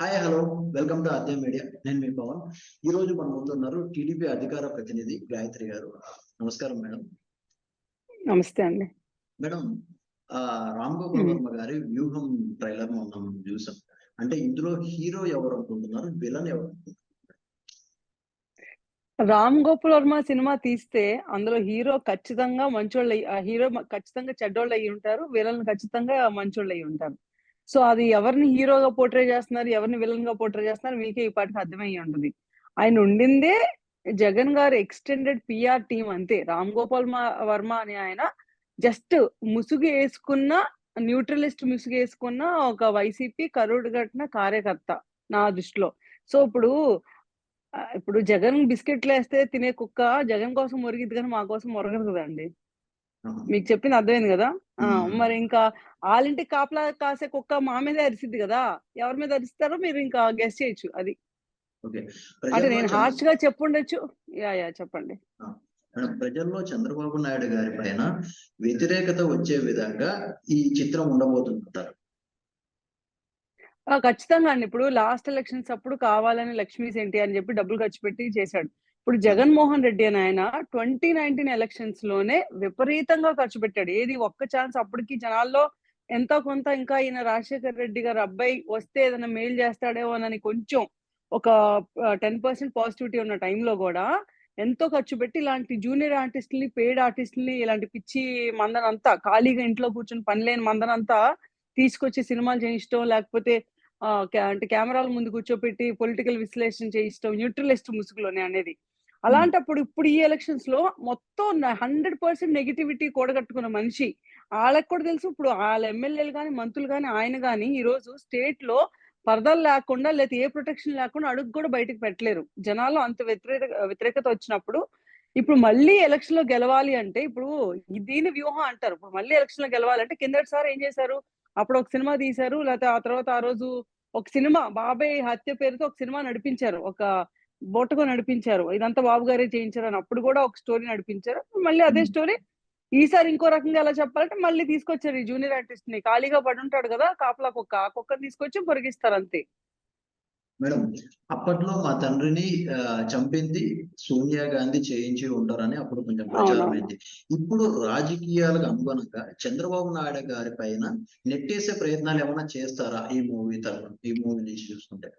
Hi hello welcome to Aadya media. నేను మీ పవన్. ఈ రోజు మన ముందు ఉన్నారు టీడీపీ అధికార ప్రతినిధి గాయత్రి గారు. నమస్కారం మేడం. నమస్తే అండి. మేడం, రామ్ గోపాల్ వర్మ గారి వ్యూహం ట్రైలర్ మనం చూసాం. అంటే ఇందులో హీరో ఎవరు అనుకుంటున్నారు, విలన్ ఎవరు? రామ్ గోపాల్ వర్మ సినిమా తీస్తే అందులో హీరో ఖచ్చితంగా మంచోళ్ళు, హీరో ఖచ్చితంగా చెడ్డోళ్ళు అయ్యి ఉంటారు, విలన్ ఖచ్చితంగా మంచోళ్ళు అయ్యి ఉంటారు. సో అది ఎవరిని హీరోగా పోర్ట్రే చేస్తున్నారు, ఎవరిని విలన్ గా పోర్ట్రే చేస్తున్నారు మీకే ఈ పాటికి అర్థమయ్యి ఉంటుంది. ఆయన ఉండిందే జగన్ గారు ఎక్స్టెండెడ్ పిఆర్ టీం అంతే. రామ్ గోపాల్ వర్మ అని ఆయన జస్ట్ ముసుగు వేసుకున్న, న్యూట్రలిస్ట్ ముసుగు వేసుకున్న ఒక వైసీపీ కరుడు గట్టిన కార్యకర్త నా దృష్టిలో. సో ఇప్పుడు జగన్ బిస్కెట్లు వేస్తే తినే కుక్క జగన్ కోసం మొరిగిద్ది కానీ మా కోసం మొరగదు కదండి. మీకు చెప్పింది అర్థమైంది కదా. మరి ఇంకా వాళ్ళింటికి కాపలా కాసే కుక్క మా మీద అరిసిద్ది కదా. ఎవరి మీద అరిస్తారో మీరు ఇంకా గెస్ చేయొచ్చు. అది అంటే నేను హార్ష్ గా చెప్పుండొచ్చు. యా చెప్పండి. ప్రజల్లో చంద్రబాబు నాయుడు గారి పైన వ్యతిరేకత వచ్చే విధంగా ఈ చిత్రం ఉండబోతుంటారు. ఖచ్చితంగా అండి. ఇప్పుడు లాస్ట్ ఎలక్షన్స్ అప్పుడు కావాలని లక్ష్మీస్ ఏంటి అని చెప్పి డబ్బులు ఖర్చు పెట్టి చేశాడు. ఇప్పుడు జగన్మోహన్ రెడ్డి అని ఆయన 2019 ఎలక్షన్స్ లోనే విపరీతంగా ఖర్చు పెట్టాడు. ఏది ఒక్క ఛాన్స్ అప్పటికి జనాల్లో ఎంతో కొంత ఇంకా ఈయన రాజశేఖర్ రెడ్డి గారు అబ్బాయి వస్తే ఏదైనా మేలు చేస్తాడేమోనని కొంచెం ఒక 10% పాజిటివిటీ ఉన్న టైంలో కూడా ఎంతో ఖర్చు పెట్టి ఇలాంటి జూనియర్ ఆర్టిస్టుల్ని, పెయిడ్ ఆర్టిస్టుల్ని, ఇలాంటి పిచ్చి మందనంతా ఖాళీగా ఇంట్లో కూర్చొని పని లేని మందనంతా తీసుకొచ్చి సినిమాలు చేయించడం, లేకపోతే అంటే కెమెరాల ముందు కూర్చోపెట్టి పొలిటికల్ విశ్లేషణ చేయిస్తాం, న్యూట్రలిస్ట్ ముసుగులోనే అనేది. అలాంటప్పుడు ఇప్పుడు ఈ ఎలక్షన్స్ లో మొత్తం 100% నెగిటివిటీ కూడగట్టుకున్న మనిషి. వాళ్ళకి కూడా తెలుసు ఇప్పుడు వాళ్ళ ఎమ్మెల్యేలు కానీ, మంత్రులు కానీ, ఆయన కానీ ఈ రోజు స్టేట్ లో పరదాలు లేకుండా, లేకపోతే ఏ ప్రొటెక్షన్ లేకుండా అడుగు కూడా బయటకు పెట్టలేరు. జనాల్లో అంత వ్యతిరేకత వచ్చినప్పుడు ఇప్పుడు మళ్ళీ ఎలక్షన్ లో గెలవాలి అంటే, ఇప్పుడు దీని వ్యూహం అంటారు. ఇప్పుడు మళ్ళీ ఎలక్షన్ లో గెలవాలంటే కిందటిసారి ఏం చేశారు, అప్పుడు ఒక సినిమా తీశారు, లేకపోతే ఆ తర్వాత ఆ రోజు ఒక సినిమా బాబాయ్ హత్య పేరుతో ఒక సినిమా నడిపించారు, ఒక బోటగా నడిపించారు. ఇదంతా బాబు గారే చేయించారు అని అప్పుడు కూడా ఒక స్టోరీ నడిపించారు. మళ్ళీ అదే స్టోరీ ఈసారి ఇంకో రకంగా ఎలా చెప్పాలంటే మళ్ళీ తీసుకొచ్చారు ఈ జూనియర్ ఆర్టిస్ట్ ని. ఖాళీగా పడి ఉంటాడు కదా కాపలా కుక్క, ఆ కుక్కని తీసుకొచ్చి పొరిగిస్తారు అంతే. మేడం, అప్పట్లో మా తండ్రిని చంపింది సోనియా గాంధీ చేయించి ఉంటారని అప్పుడు కొంచెం ప్రచారం అయింది. ఇప్పుడు రాజకీయాలకు అనుగుణంగా చంద్రబాబు నాయుడు గారి పైన నెట్టేసే ప్రయత్నాలు ఏమైనా చేస్తారా ఈ మూవీ నుంచి చూసుకుంటే?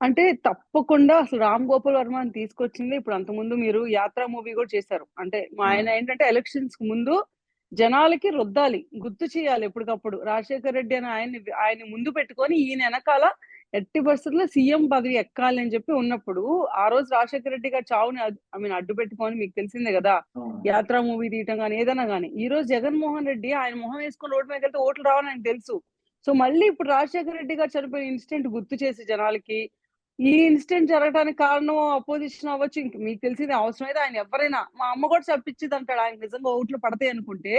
అంటే తప్పకుండా అసలు రామ్ గోపాల్ వర్మని తీసుకొచ్చింది. ఇప్పుడు అంతకుముందు మీరు యాత్ర మూవీ కూడా చేశారు. అంటే ఆయన ఏంటంటే ఎలక్షన్స్ కు ముందు జనాలకి రుద్దాలి, గుర్తు చేయాలి ఎప్పటికప్పుడు. రాజశేఖర్ రెడ్డి అని ఆయన ముందు పెట్టుకొని ఈయన వెనకాల ఎట్టి పరిస్థితుల్లో సీఎం పదవి ఎక్కాలి అని చెప్పి ఉన్నప్పుడు, ఆ రోజు రాజశేఖర రెడ్డి గారు చావుని అడ్డు పెట్టుకొని మీకు తెలిసిందే కదా యాత్ర మూవీ తీయటం కానీ ఏదైనా కానీ. ఈ రోజు జగన్మోహన్ రెడ్డి ఆయన మొహం వేసుకొని రోడ్డు మీద వెళ్తే ఓట్లు రావని ఆయనకు తెలుసు. సో మళ్ళీ ఇప్పుడు రాజశేఖర రెడ్డి గారు చనిపోయిన ఇన్సిడెంట్ గుర్తు చేసి జనాలకి, ఈ ఇన్సిడెంట్ జరగడానికి కారణం అపోజిషన్ అవ్వచ్చు, ఇంక మీకు తెలిసింది. అవసరమైతే ఆయన ఎవరైనా, మా అమ్మ కూడా చంపించింది అంటాడు. ఆయన నిజంగా ఓట్లు పడతాయి అనుకుంటే,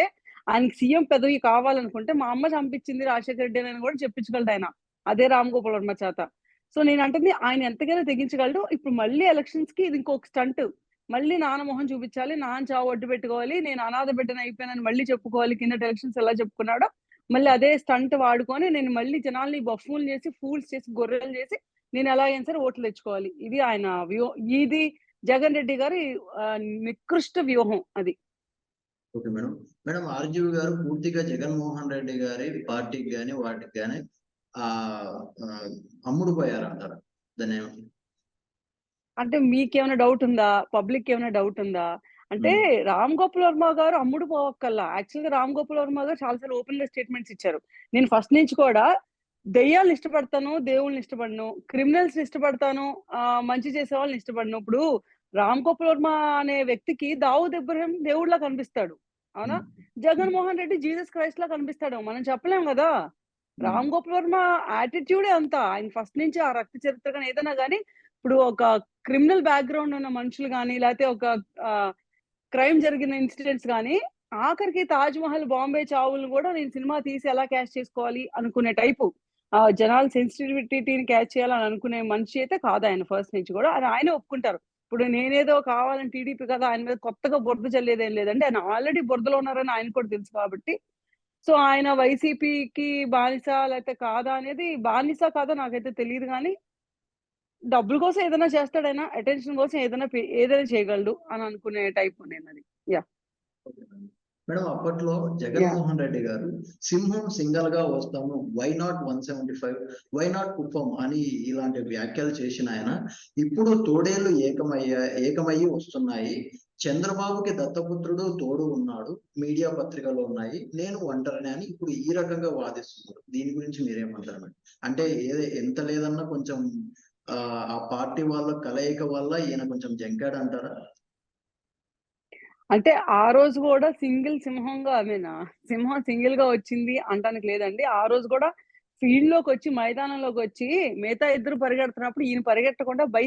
ఆయనకి సీఎం పదవి కావాలనుకుంటే మా అమ్మ చంపించింది రాజశేఖర రెడ్డి అని కూడా చెప్పించగలడు ఆయన, అదే రామ్ గోపాల్ వర్మ చేత. సో నేను అంటుంది ఆయన ఎంతకైనా తెగించగలడు. ఇప్పుడు మళ్ళీ ఎలక్షన్స్ కి ఇది ఇంకొక స్టంట్. మళ్ళీ నాన్న మొహం చూపించాలి, నాన్న చావు అడ్డు పెట్టుకోవాలి, నేను అనాథ బిడ్డను అయిపోయానని మళ్ళీ చెప్పుకోవాలి. కిందటి ఎలక్షన్స్ ఎలా చెప్పుకున్నాడో మళ్ళీ అదే స్టంట్ వాడుకొని నేను మళ్ళీ జనాల్ని బఫూల్ చేసి, ఫూల్స్ చేసి, గొర్రెలు చేసి నేను ఎలాగైనా సరే ఓట్లు తెచ్చుకోవాలి. ఇది ఆయన వ్యూహం. ఇది జగన్ రెడ్డి గారి నికృష్ట వ్యూహం అది. Okay madam. మేడం, ఆర్జీవి గారు పూర్తిగా జగన్మోహన్ రెడ్డి గారి పార్టీకి గాని వాటికి గాని అమ్ముడు పోయారంటారు. దాన్ని అంటే మీకేమైనా డౌట్ ఉందా, పబ్లిక్ ఏమైనా డౌట్ ఉందా? అంటే రామ్ గోపాల్ వర్మ గారు అమ్ముడు పోవక్కల్లా. యాక్చువల్ గా రామ్ గోపాల్ వర్మ గారు చాలాసార్లు ఓపెన్ గా స్టేట్మెంట్స్ ఇచ్చారు. నేను ఫస్ట్ నుంచి కూడా దెయ్యాలను ఇష్టపడతాను, దేవుళ్ళని ఇష్టపడను, క్రిమినల్స్ ఇష్టపడతాను, మంచి చేసే వాళ్ళని ఇష్టపడను. ఇప్పుడు రామ్ గోపాల్ వర్మ అనే వ్యక్తికి దావూద్ ఇబ్రహీం దేవుళ్ళ కనిపిస్తాడు, అవునా? జగన్మోహన్ రెడ్డి జీసస్ క్రైస్ట్ లా కనిపిస్తాడు, మనం చెప్పలేం కదా. రామ్ గోపాల్ వర్మ యాటిట్యూడే అంతా. ఆయన ఫస్ట్ నుంచి ఆ రక్త చరిత్ర కానీ ఏదైనా కానీ, ఇప్పుడు ఒక క్రిమినల్ బ్యాక్గ్రౌండ్ ఉన్న మనుషులు కానీ, లేకపోతే ఒక క్రైమ్ జరిగిన ఇన్సిడెంట్స్ కానీ, ఆఖరికి తాజ్ మహల్, బాంబే చావులు కూడా నేను సినిమా తీసి ఎలా క్యాష్ చేసుకోవాలి అనుకునే టైపు, జనాల సెన్సిటివిటీని క్యాచ్ చేయాలని అనుకునే మనిషి అయితే కాదు ఆయన ఫస్ట్ నుంచి కూడా. అది ఆయన ఒప్పుకుంటారు. ఇప్పుడు నేనేదో కావాలని టీడీపీ కదా ఆయన మీద కొత్తగా బురద చల్లేదేం లేదండి. ఆయన ఆల్రెడీ బురదలో ఉన్నారని ఆయన కూడా తెలుసు కాబట్టి సో ఆయన వైసీపీకి బానిస లేకపోతే కాదా అనేది, బానిస కాదా నాకైతే తెలియదు కానీ డబ్బుల కోసం ఏదైనా చేస్తాడైనా, అటెన్షన్ కోసం ఏదైనా చేయగలడు అని అనుకునే టైప్ నేనది. యాహ్! Okay madam. మేడం అప్పట్లో యాహ్! జగన్మోహన్ రెడ్డి గారు సింహం సింగల్ గా వస్తాము, why not 175, why not Kuppam అని ఇలాంటి వ్యాఖ్యలు చేసిన ఆయన ఇప్పుడు తోడేళ్లు ఏకమయ్యి వస్తున్నాయి, చంద్రబాబుకి దత్తపుత్రుడు తోడు ఉన్నాడు, మీడియా పత్రికలు ఉన్నాయి, నేను ఒంటరిని అని ఇప్పుడు ఈ రకంగా వాదిస్తున్నారు. దీని గురించి మీరేమంటారు మేడం? అంటే ఎంత లేదన్నా కొంచెం ఆ పార్టీ వాళ్ళ కలయిక వల్ల ఈయన కొంచెం జంకాడు అంటారా? అంటే ఆ రోజు గూడా సింహంగా సింహం సింగిల్‌గా వచ్చింది అనటానికి లేదండి. ఆ రోజు గూడా ఫీల్డ్‌లోకొచ్చి, మైదానంలోకొచ్చి మిగతా ఇద్దరు పరిగెడుతున్నప్పుడు ఈయన పరిగెట్టకుండా బై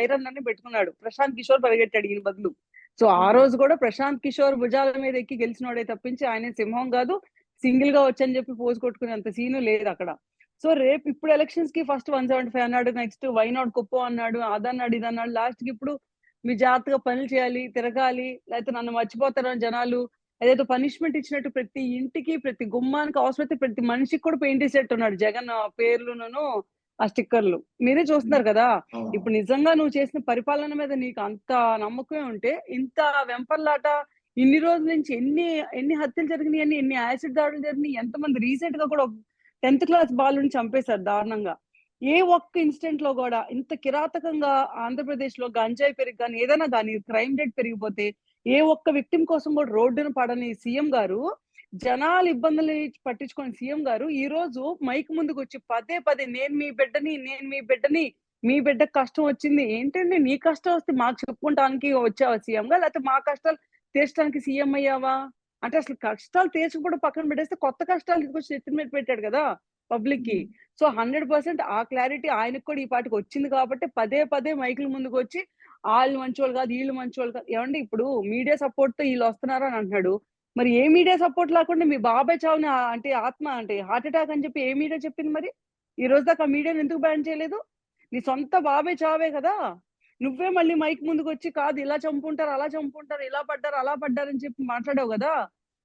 రన్నర్‌ని పెట్టుకున్నాడు. ప్రశాంత్ కిషోర్ పరిగెట్టాడు ఈయన బదులు. సో, ఆ ఓకే. రోజు గూడా ప్రశాంత్ కిషోర్ భుజాల మీద ఎక్కి గెలిచినోడే తప్పించి ఆయన సింహం గాదు. సింగిల్‌గా వచ్చని చెప్పి పోజ్ కొట్టుకునేంత సీను లేదక్కడ. సో, ఇప్పుడు ఎలక్షన్స్‌కి ఫస్ట్ 175 అన్నాడు. నెక్స్ట్ వై నాట్ కుప్పం అన్నాడు. అదన్నాడు, ఇదన్నాడు. లాస్ట్‌కి ఇప్పుడు మీరు జాగ్రత్తగా పనులు చేయాలి, తిరగాలి, లేకపోతే నన్ను మర్చిపోతారేమో జనాలు. అదేదో పనిష్మెంట్ ఇచ్చినట్టు ప్రతి ఇంటికి, ప్రతి గుమ్మానికి అవసరమైతే ప్రతి మనిషికి కూడా పెయింట్ ఏసేట్టున్నాడు జగన్ పేర్లునును, ఆ స్టిక్కర్‌లు. మీరే హ్మ్. చూస్తున్నారు కదా! అవును. ఇప్పుడు నిజంగా నువ్వు చేసిన పరిపాలన మీద నీకు అంత నమ్మకమే ఉంటే, ఇంత వెంపర్లాట ఇన్ని రోజుల నుంచి ఎన్ని హత్యలు జరిగినాయని, ఎన్ని యాసిడ్ దాడులు జరిగినాయి, ఎంతమంది రీసెంట్‌గా కూడా 10థ్ క్లాస్ బాలుడిని చంపేశారు దారుణంగా. ఏ ఒక్క ఇన్సిడెంట్‌లో గూడా ఇంత కిరాతకంగా ఆంధ్రప్రదేశ్‌లో గంజాయి పెరిగి గాని, ఏదైనా గాని క్రైమ్ రేట్ పెరిగిపోతే, ఏ ఒక్క విక్టిమ్ కోసం గూడా రోడ్డున పడని సీఎం గారు, జనాల ఇబ్బందుల్ని పట్టించుకోని సీఎం గారు, ఈరోజు మైక్ ముందుకొచ్చి పదే పదే నేను మీ బిడ్డని, మీ బిడ్డకి కష్టం వచ్చింది. ఏంటండి నీ కష్టం వస్తే మాకు చెప్పుకుంటానికి వచ్చావా సీఎంగా? లేకపోతే మా కష్టాలు తీర్చడానికి సీఎం అయ్యావా? అంటే అసలు కష్టాలు తీర్చకపోవడం పక్కన పెట్టేస్తే కొత్త కష్టాలు తీసుకొచ్చి నెత్తి మీద పెట్టాడు గదా! పబ్లిక్‌కి. హ్మ్. సో, 100% ఆ క్లారిటీ ఆయనకి కూడా ఈ పాటికి వచ్చింది కాబట్టి పదే పదే మైకుల ముందుకొచ్చి ఆళ్ళు మంచోళ్ళు కాదు, ఈళ్ళు మంచోళ్ళు కాదు. ఏవండీ ఇప్పుడు మీడియా సపోర్ట్‌తో ఈళ్ళొస్తున్నారు అని అంటున్నాడు. మరి ఏ మీడియా సపోర్ట్ లేకుండా మీ బాబాయ్ చావుని అంటే హార్ట్ అటాక్ అని చెప్పి ఏ మీడియా చెప్పింది మరి? ఈ రోజు దాకా ఆ మీడియాని ఎందుకు బ్యాన్ చేయలేదు? నీ సొంత బాబాయ్ చావే కదా! నువ్వే మళ్ళీ మైక్ ముందుకొచ్చి కాదు ఇలా చంపుంటారు, అలా చంపుంటారు, ఇలా పడ్డారు, అలా పడ్డారని చెప్పి మాట్లాడావు గదా!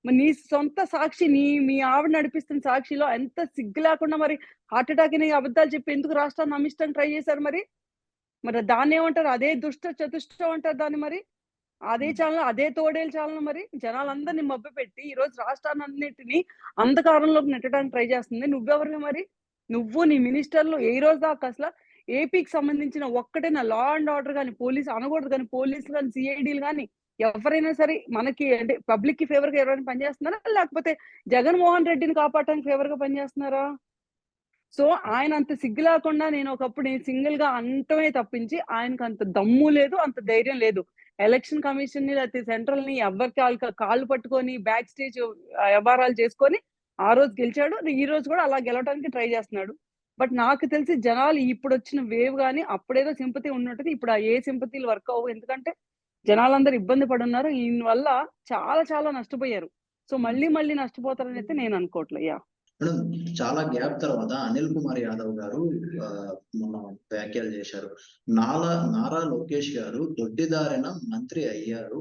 మరి నీ సొంత సాక్షి మీ ఆవిడ నడిపిస్తున్న సాక్షిలో ఎంత సిగ్గు లేకుండా మరి హార్ట్ అటాక్ అని అబద్ధాలు చెప్పి ఎందుకు రాష్ట్రాన్ని నమ్మించడానికి ట్రై చేశారు మరి? మరి దాన్నేమంటారు? అదే చతుష్టం అంటారు దాన్ని మరి. అదే హ్మ్. ఛానెల్, అదే తోడేలు ఛానెల్ మరి. జనాలందరిని మభ్యపెట్టి ఈరోజు రాష్ట్రాన్నన్నిటిని అంధకారంలోకి నెట్టడానికి ట్రై చేస్తుంది. నువ్వెవరివి మరి? నువ్వు నీ మినిస్టర్‌లు ఏ రోజు దాకా అసల ఏపీకి సంబంధించిన ఒక్కటైనా లా అండ్ ఆర్డర్ గాని, పోలీస్ అనకూడదు గాని, పోలీసులు గాని, సీఐడీలు గాని ఎవరైనా సరే మనకి అంటే పబ్లిక్‌కి ఫేవర్‌గా ఎవరైనా పనిచేస్తున్నారా? లేకపోతే జగన్‌మోహన్ రెడ్డిని కాపాడటానికి ఫేవర్‌గా పనిచేస్తున్నారా? సో, ఆయనంత సిగ్గు లేకుండా నేను సింగిల్‌గా అనటమే తప్పించి, ఆయనకంత దమ్ము లేదు, అంత ధైర్యం లేదు. ఎలక్షన్ కమిషన్‌ని లేకపోతే సెంట్రల్‌ని ఎవ్వరి కాళ్ళు పట్టుకొని బ్యాక్ స్టేజ్ వ్యవహారాలు చేసుకొని, ఆ రోజు గెలిచాడు. ఈ రోజు కూడా అలా గెలవడానికి ట్రై చేస్తున్నాడు. బట్ నాకు తెలిసి జనాలు ఇప్పుడొచ్చిన వేవ్ గాని, అప్పుడేదో సింపతి ఉండుంటది. ఇప్పుడు ఆ ఏ సింపతీలు వర్క్ అవ్వవు. ఎందుకంటే, జనాలందరూ ఇబ్బంది పడున్నారు. ఈయన వల్ల చాలా చాలా నష్టపోయారు. సో, హ్మ్. మళ్ళీ నష్టపోతారనైతే నేను అనుకోవట్లే. యాహ్! మేడం చాలా గ్యాప్ తర్వాత అనిల్ కుమార్ యాదవ్ గారు మొన్న వ్యాఖ్యలు చేశారు. నారా లోకేష్ గారు దొడ్డిదారిన మంత్రి అయ్యారు,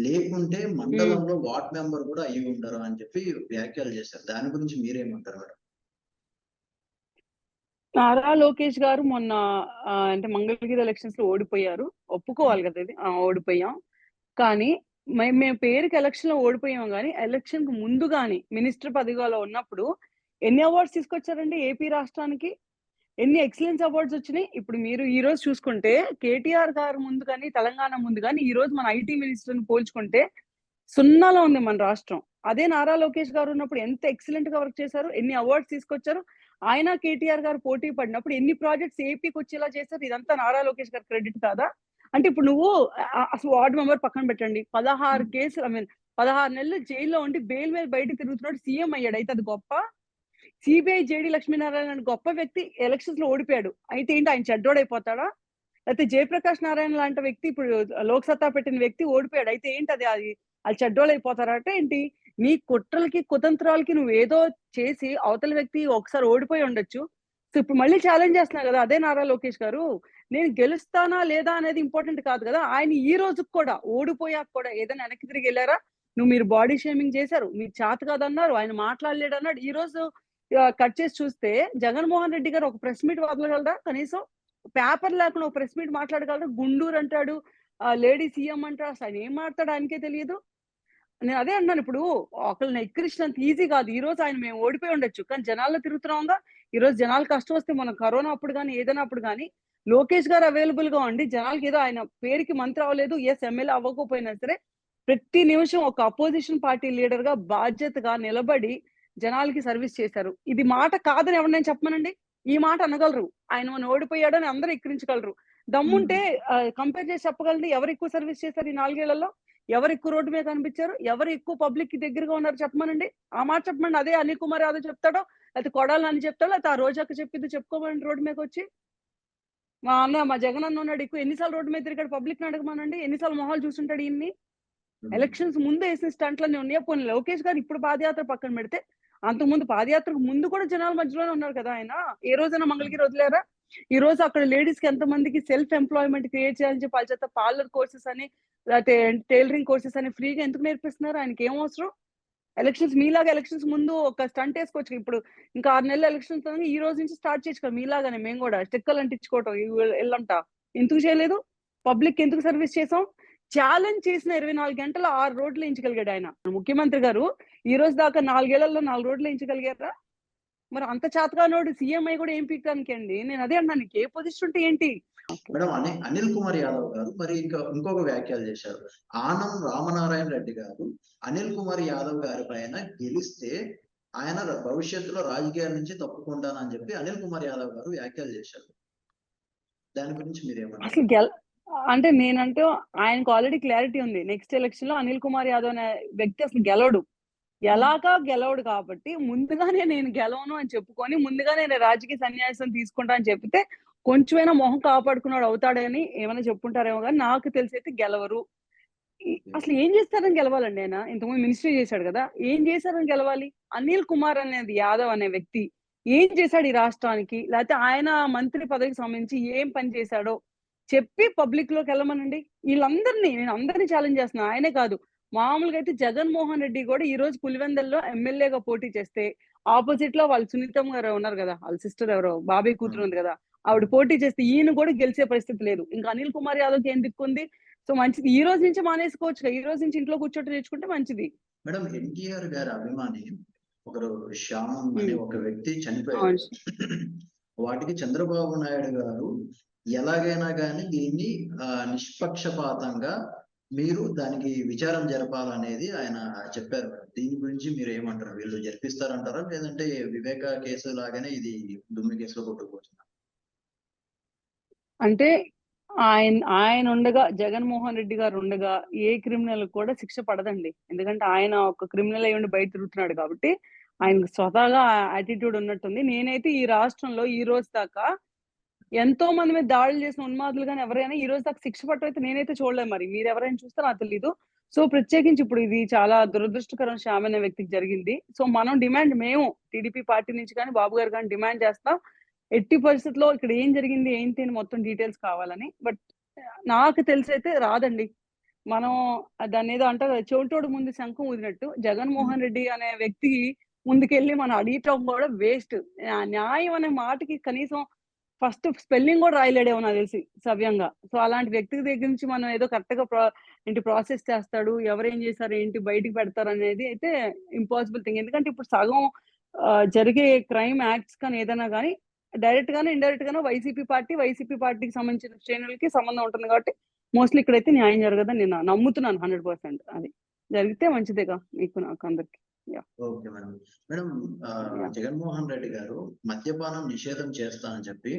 లేకుంటే హ్మ్. మండలంలో వార్డ్ మెంబర్ కూడా అయ్యి ఉండరు అని చెప్పి వ్యాఖ్యలు చేశారు. దాని గురించి మీరేమంటారు మేడం? నారా లోకేష్ గారు మొన్న అంటే మంగళగిరి ఎలక్షన్స్‌లో ఓడిపోయారు. హ్మ్. ఒప్పుకోవాలి కదా! ఇది. ఆ! ఓడిపోయాం. కానీ మేము పేరుకి ఎలక్షన్‌లో ఓడిపోయాం గానీ, ఎలక్షన్‌కి ముందు గాని మినిస్టర్ పదవిలో ఉన్నప్పుడు ఎన్ని అవార్డ్స్ తీసుకొచ్చారండి ఏపీ రాష్ట్రానికి? ఎన్ని ఎక్సలెన్స్ అవార్డ్స్ వచ్చినాయి? ఇప్పుడు మీరు ఈ రోజు చూసుకుంటే కేటీఆర్ గారు ముందు గాని, తెలంగాణ ముందు గాని, ఈ రోజు మన ఐటీ మినిస్టర్‌ని పోల్చుకుంటే సున్నాలో ఉంది మన రాష్ట్రం. అదే నారా లోకేష్ గారు ఉన్నప్పుడు ఎంత ఎక్సలెంట్‌గా వర్క్ చేశారు. ఎన్ని అవార్డ్స్ తీసుకొచ్చారు. ఆయన, కేటీఆర్ గారు పోటీ పడినప్పుడు ఎన్ని ప్రాజెక్ట్స్ ఏపీకొచ్చేలా చేశారు. ఇదంతా నారా లోకేష్ గారి క్రెడిట్ కాదా? అంటే ఇప్పుడు నువ్వు అసలు వార్డ్ మెంబర్ పక్కన పెట్టండి. 16 హ్మ్. కేసులు 16 నెలలు జైల్‌లో ఉండి బెయిల్ మీద బయటకి తిరుగుతున్నాడు. సీఎం అయ్యాడు. అయితే అది గొప్ప? సీబీఐ జేడీ లక్ష్మీనారాయణ అనే గొప్ప వ్యక్తి ఎలక్షన్స్‌లో ఓడిపోయాడు. అయితే ఏంటి ఆయన చెడ్డోడైపోతాడా? లేతే జయప్రకాష్ నారాయణ లాంటి వ్యక్తి ఇప్పుడు లోక్ సత్తా పెట్టిన వ్యక్తి ఓడిపోయాడు. అయితే ఏంటది ఆళ్ళు చెడ్డోళ్ళైపోతారట ఏంటి? నీ కుట్రలకి, కుతంత్రాలకి నువ్వేదో చేసి అవతల వ్యక్తి ఒకసారి ఓడిపోయి ఉండొచ్చు. సో, ఇప్పుడు మళ్ళీ ఛాలెంజ్ చేస్తున్నారు గదా! అదే నారా లోకేష్ గారు. నేను గెలుస్తానా లేదా అనేది ఇంపార్టెంట్ కాదు గదా! ఆయన ఈ రోజుకి కూడా ఓడిపోయాక కూడా ఏదైనా వెనక్కి తిరిగెళ్లారా? మీరు బాడీ షేమింగ్ చేశారు, మీరు చేత కాదన్నారు, ఆయన మాట్లాడలేడు అన్నాడు. ఈ రోజు కట్ చేసి చూస్తే జగన్మోహన్ రెడ్డి గారు ఒక ప్రెస్ మీట్ వదలగలరా? కనీసం పేపర్ లేకుండా ఒక ప్రెస్ మీట్ మాట్లాడగలరా? గుండూరు అంటాడు, లేడీ సీఎం అంటాడు, అసలు ఆయన ఏం మాట్లాడో ఆయనకే తెలియదు. నేను అదే అన్నాను, ఇప్పుడు ఒకళ్ళని ఎక్కిరించినంత ఈజీ కాదు. ఈ రోజు ఆయన మేము ఓడిపోయి ఉండొచ్చు, కానీ జనాల్లో తిరుగుతున్నాంగా. ఈ రోజు జనాలు కష్టం వస్తే మనం కరోనా అప్పుడు కానీ ఏదైనా అప్పుడు కానీ లోకేష్ గారు అవైలబుల్ గా ఉండి జనాలకి ఏదో ఆయన పేరుకి మంత్రి అవ్వలేదు, ఎమ్మెల్యే అవ్వకపోయినా సరే ప్రతి నిమిషం ఒక అపోజిషన్ పార్టీ లీడర్ గా బాధ్యతగా నిలబడి జనాలకి సర్వీస్ చేశారు. ఇది మాట కాదని ఎవరినైనా చెప్పమనండి, ఈ మాట అనగలరు. ఆయన మన ఓడిపోయాడని అందరూ ఎక్కిరించగలరు. దమ్ముంటే కంపేర్ చేసి చెప్పగలండి, ఎవరు ఎక్కువ సర్వీస్ చేశారు ఈ 4 ఏళ్లలో, ఎవరు ఎక్కువ రోడ్డు మీద కనిపించారు, ఎవరు ఎక్కువ పబ్లిక్ కి దగ్గరగా ఉన్నారు చెప్పమనండి. ఆ మాట చెప్పమని. అదే అనిల్ కుమార్ యాదవ్ చెప్తాడో, లేకపోతే కొడాలి అని చెప్తాడో, లేకపోతే ఆ రోజాక చెప్పింది చెప్పుకోమని రోడ్డు మీదకి వచ్చి. మా జగన్ అన్న ఉన్నాడు, ఎక్కువ ఎన్నిసార్లు రోడ్డు మీద తిరిగాడు పబ్లిక్ ని అడగమనండి, ఎన్నిసార్లు మొహాలు చూసుంటాడు ఈయన్ని. ఎలక్షన్స్ ముందు వేసిన స్టంట్లన్నీ ఉన్నాయా? పోనీ లోకేష్ గారు ఇప్పుడు పాదయాత్ర పక్కన పెడితే అంతకుముందు పాదయాత్రకు ముందు కూడా జనాల మధ్యలోనే ఉన్నారు కదా ఆయన. ఏ రోజైనా మంగళగిరి వదిలేరా? ఈ రోజు అక్కడ లేడీస్ కి ఎంత మందికి సెల్ఫ్ ఎంప్లాయ్మెంట్ క్రియేట్ చేయాలని చెప్పి వాళ్ళ చేత పార్లర్ కోర్సెస్ అని, లేకపోతే టైలరింగ్ కోర్సెస్ అని ఫ్రీగా ఎందుకు నేర్పిస్తున్నారు? ఆయనకి ఏం అవసరం? మీలాగా ఎలక్షన్స్ ముందు ఒక స్టంట్ వేసుకోవచ్చు. ఇప్పుడు ఇంకా 6 నెలలు ఎలక్షన్స్ ఈ రోజు నుంచి స్టార్ట్ చేయొచ్చు కదా మీలాగానే. మేము కూడా స్టిక్కర్లు అంటించుకోవటం ఇల్లంట ఎందుకు చేయలేదు? పబ్లిక్ ఎందుకు సర్వీస్ చేసాం? ఛాలెంజ్ చేసిన 24 గంటలు 6 రోడ్లు వేయించగలిగాడు ఆయన. ముఖ్యమంత్రి గారు ఈ రోజు దాకా 4 ఏళ్లలో 4 రోడ్లు వేయించగలిగారా? మరి అంత చేతగానోడు సీఎం అయి కూడా ఏం పీకడానికి అండి? నేను అదే అన్నాను, నీకు ఏ పొజిషన్ ఉంటే ఏంటి? మేడం అనిల్ కుమార్ యాదవ్ గారు మరి ఇంకొక వ్యాఖ్యలు చేశారు. ఆనం రామనారాయణ రెడ్డి గారు అనిల్ కుమార్ యాదవ్ గారి పైన గెలిస్తే ఆయన భవిష్యత్తులో రాజకీయాల నుంచి తప్పుకుంటానని చెప్పి అనిల్ కుమార్ యాదవ్ గారు వ్యాఖ్యలు చేశారు. దాని గురించి మీరేమన్నారు? అసలు అంటే నేనంటూ ఆయనకు ఆల్రెడీ క్లారిటీ ఉంది. నెక్స్ట్ ఎలక్షన్ లో అనిల్ కుమార్ యాదవ్ అనే వ్యక్తి అసలు గెలవడు. గెలవడు కాబట్టి ముందుగానే నేను గెలవను అని చెప్పుకొని ముందుగానే నేను రాజకీయ సన్యాసం తీసుకుంటా అని చెప్తే కొంచెమైనా మొహం కాపాడుకున్నాడు అవుతాడని ఏమైనా చెప్పుంటారేమో, కానీ నాకు తెలిసి అయితే గెలవరు. అసలు ఏం చేస్తారని గెలవాలండి ఆయన? ఇంతకుముందు మినిస్ట్రీ చేశాడు కదా, ఏం చేశారని గెలవాలి? అనిల్ కుమార్ అనేది యాదవ్ అనే వ్యక్తి ఏం చేశాడు ఈ రాష్ట్రానికి, లేకపోతే ఆయన మంత్రి పదవికి సంబంధించి ఏం పని చేశాడో చెప్పి పబ్లిక్ లోకి వెళ్ళమనండి. నేను అందరినీ ఛాలెంజ్ చేస్తున్నా, ఆయనే కాదు. మామూలుగా అయితే జగన్మోహన్ రెడ్డి కూడా ఈ రోజు పులివెందల్లో ఎమ్మెల్యేగా పోటీ చేస్తే ఆపోజిట్ లో వాళ్ళు సునీతమ్మ గారు ఉన్నారు కదా, వాళ్ళ సిస్టర్ ఎవరో బాబాయ్ కూతురు ఉంది కదా, ఆవిడ పోటీ చేస్తే ఈయన కూడా గెలిచే పరిస్థితి లేదు. ఇంకా అనిల్ కుమార్ యాదవ్కి ఏం దిక్కుంది? సో మంచిది, ఈ రోజు నుంచి మానేసుకోవచ్చు, ఈ రోజు నుంచి ఇంట్లో కూర్చోటి నేర్చుకుంటే మంచిది. మేడం ఎన్టీఆర్ గారి అభిమాని ఒకరు శ్యామం అనే ఒక వ్యక్తి చనిపోయారు. వాటికి చంద్రబాబు నాయుడు గారు ఎలాగైనా కానీ దీన్ని నిష్పక్షపాతంగా మీరు దానికి విచారం జరపాలనేది ఆయన చెప్పారు. దీని గురించి మీరు ఏమంటారు? వీళ్ళు జరిపిస్తారంటారా, లేదంటే వివేక కేసు లాగానే ఇది దుమ్మి కేసులో కొట్టుకుపోతున్నారు? అంటే ఆయన ఉండగా, జగన్మోహన్ రెడ్డి గారు ఉండగా ఏ క్రిమినల్ కూడా శిక్ష పడదండి. ఎందుకంటే ఆయన ఒక క్రిమినల్ అయ్యి ఉండి బయట తిరుగుతున్నాడు కాబట్టి ఆయనకు స్వతహాగా యాటిట్యూడ్ ఉన్నట్టుంది. నేనైతే ఈ రాష్ట్రంలో ఈ రోజు దాకా ఎంతో మంది మీద దాడులు చేసిన ఉన్మాదులు కానీ ఎవరైనా ఈ రోజు దాకా శిక్ష పట్టం అయితే నేనైతే చూడలేదు. మరి మీరు ఎవరైనా చూస్తే నాకు తెలీదు. సో ప్రత్యేకించి ఇప్పుడు ఇది చాలా దురదృష్టకరం శ్యామ్ అనే వ్యక్తికి జరిగింది. సో మనం మేము టీడీపీ పార్టీ నుంచి కానీ బాబు గారు కానీ డిమాండ్ చేస్తాం, ఎట్టి పరిస్థితుల్లో ఇక్కడ ఏం జరిగింది ఏంటి అని మొత్తం డీటెయిల్స్ కావాలని. బట్ నాకు తెలిసి అయితే రాదండి. మనం దాన్ని ఏదో అంటారు, చెవిటోడు ముందు శంఖం ఊదినట్టు జగన్మోహన్ రెడ్డి అనే వ్యక్తి ముందుకెళ్ళి మనం అడిగటం కూడా వేస్ట్. న్యాయం అనే మాటకి కనీసం ఫస్ట్ స్పెల్లింగ్ కూడా రాయలేడేమో నాకు తెలిసి సవ్యంగా. సో అలాంటి వ్యక్తి దగ్గర నుంచి మనం ఏదో కరెక్ట్ గా ప్రాసెస్ చేస్తాడు, ఎవరేం చేశారు ఏంటి బయటికి పెడతారు అనేది అయితే ఇంపాసిబుల్ థింగ్. ఎందుకంటే ఇప్పుడు సగం జరిగే క్రైమ్ యాక్ట్స్ కానీ ఏదైనా కానీ డైరెక్ట్ గానే ఇండైరెక్ట్ గానే వైసీపీ పార్టీకి సంబంధించిన శ్రేణులకి సంబంధం ఉంటుంది కాబట్టి మోస్ట్లీ ఇక్కడైతే న్యాయం జరగదని నేను నమ్ముతున్నాను 100%. అది జరిగితే మంచిదేగా మీకు నాకు అందరికి. Okay madam. Madam Jaganmohan Reddy గారు మద్యపానం నిషేధం చేస్తానని చెప్పి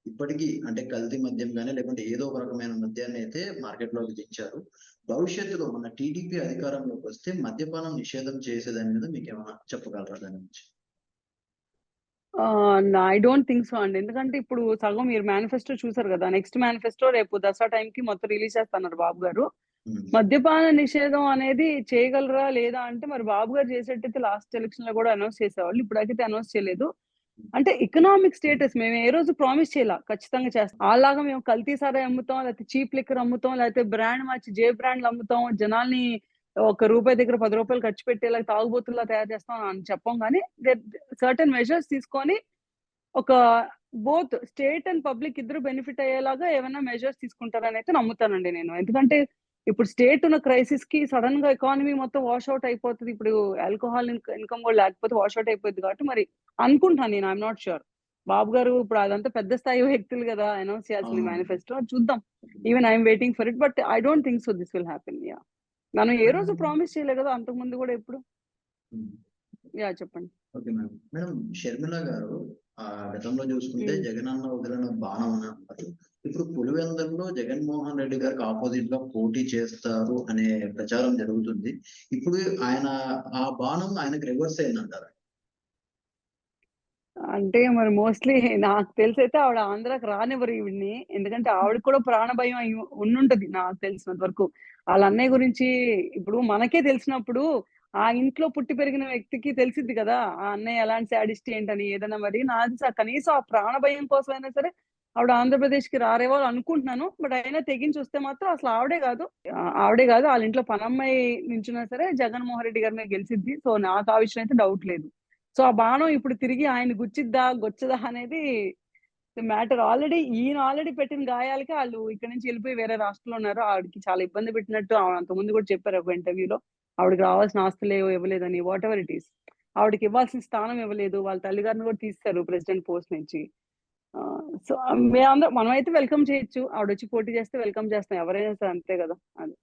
ఇప్పటికీ అంటే కల్తీ మద్యం కానీ లేకుంటే ఏదో ఒక రకమైన మద్యాన్ని అయితే మార్కెట్ లోకి తెచ్చారు. భవిష్యత్తులో మన టీడీపీ అధికారంలోకి వస్తే మద్యపానం నిషేధం చేసేదాని మీద మీకు ఏమైనా చెప్పగలరా దాని నుంచి? ఐ డోంట్ థింక్ సో అండి. ఎందుకంటే ఇప్పుడు సగం మీరు మేనిఫెస్టో చూసారు కదా, నెక్స్ట్ మేనిఫెస్టో రేపు దసరా టైంకి మొత్తం రిలీజ్ చేస్తున్నారు బాబు గారు. మద్యపాన నిషేధం అనేది చేయగలరా లేదా అంటే మరి బాబు గారు చేసేటైతే లాస్ట్ ఎలక్షన్ లో కూడా అనౌన్స్ చేసేవాళ్ళు, ఇప్పుడైతే అనౌన్స్ చేయలేదు. అంటే ఎకనామిక్ స్టేటస్ మేము ఏ రోజు ప్రామిస్ చేయాల ఖచ్చితంగా చేస్తాం. అలాగా మేము కల్తీ సారా అమ్ముతాం, లేకపోతే చీప్ లిక్కర్ అమ్ముతాం, లేకపోతే బ్రాండ్ మార్చి జే బ్రాండ్లు అమ్ముతాం, జనాల్ని రూపాయి దగ్గర 10 రూపాయలు ఖర్చు పెట్టేలా తాగుబోతుల్లా తయారు చేస్తాం అని చెప్పం గానీ, సర్టెన్ మెజర్స్ తీసుకొని ఒక బోత్ స్టేట్ అండ్ పబ్లిక్ ఇద్దరు బెనిఫిట్ అయ్యేలాగా ఏమైనా మెజర్స్ తీసుకుంటారని అయితే నమ్ముతానండి నేను. ఎందుకంటే ఇప్పుడు స్టేట్ ఉన్న క్రైసిస్ కి సడన్ గా ఎకానమీ మొత్తం వాష్ అవుట్ అయిపోతుంది. ఇప్పుడు ఆల్కహాల్ ఇన్కమ్ కూడా లేకపోతే వాష్ అవుట్ అయిపోద్ది కాబట్టి మరి అనుకుంటాను నేను. I'm not sure. బాబు గారు ఇప్పుడు అదంతా పెద్ద స్థాయి వ్యక్తులు కదా అనౌన్స్ చేయాల్సింది అవునవును. మేనిఫెస్టో. చూద్దాం. Even I'm waiting for it. But I don't think so this will happen. Yeah. మనం ఏ రోజు మేడం ప్రామిస్ చేయలేదు కదా అంతకు ముందు కూడా ఎప్పుడు. ఉమ్, యా చెప్పండి. Okay madam. మేడం షర్మిల గారు గతంలో చూసుకుంటే ఉమ్. జగనన్న వదిలిన బాణం అని అన్నారు. ఇప్పుడు పులివెందులలో జగన్మోహన్ రెడ్డి గారికి ఆపోజిట్ గా పోటీ చేస్తారు అనే ప్రచారం జరుగుతుంది. ఇప్పుడు ఆయన ఆ బాణం ఆయనకు రివర్స్ అయిందంటారా? అంటే మరి మోస్ట్‌లీ నాకు తెలిసైతే ఆవిడ ఆంధ్రాకి రానివ్వరు ఈవిడ్ని. ఎందుకంటే ఆవిడకి కూడా ప్రాణ భయం ఉండుంటది నాకు తెలిసినంత వరకు. ఆళ్ళ అన్నయ్య గురించి ఇప్పుడు మనకే తెలిసినప్పుడు ఆ ఇంట్లో పుట్టి పెరిగిన వ్యక్తికి తెలిసిద్ది కదా! ఆ అన్నయ్య ఎలాంటి శాడిస్ట్ ఏంటని ఏదైనా మరి కనీసం ఆ ప్రాణ భయం కోసమైనా సరే ఆవిడ ఆంధ్రప్రదేశ్‌కి రారేమో అనుకుంటున్నాను. బట్ అయినా తెగించి వస్తే మాత్రం అసలు ఆవిడే కాదు ఆళ్ళ ఇంట్లో పనమ్మాయి నించున్నా సరే జగన్మోహన్ రెడ్డి గారి మీద గెలిసిద్ది. సో నాకు ఆ విషయం అయితే డౌట్ లేదు. సో ఆ బాణం ఇప్పుడు తిరిగి ఆయన గుచ్చిద్దా? గుచ్చదా? అనేది మ్యాటర్. ఈయన ఆల్రెడీ పెట్టిన గాయాలకి ఆళ్ళు ఇక్కడి నుంచి ఎళ్ళిపోయి వేరే రాష్ట్రంలో ఉన్నారు. ఆవిడకి చాలా ఇబ్బంది పెట్టినట్టు ఆవిడ అంతకుముందు కూడా చెప్పారు ఒక ఇంటర్వ్యూలో. ఆవిడకి రావాల్సిన ఆస్తులేవో ఇవ్వలేదని. Whatever it is. ఆవిడకి ఇవ్వాల్సిన స్థానం ఇవ్వలేదు. వాళ్ళ తల్లిగారిని కూడా తీసేశారు ప్రెసిడెంట్ పోస్ట్ నుంచి. సో మనమైతే వెల్కమ్ చేయొచ్చు. ఆవిడొచ్చి పోటీ చేస్తే వెల్కమ్ చేస్తాం. ఎవరైనా సరే అంతే కదా! అది.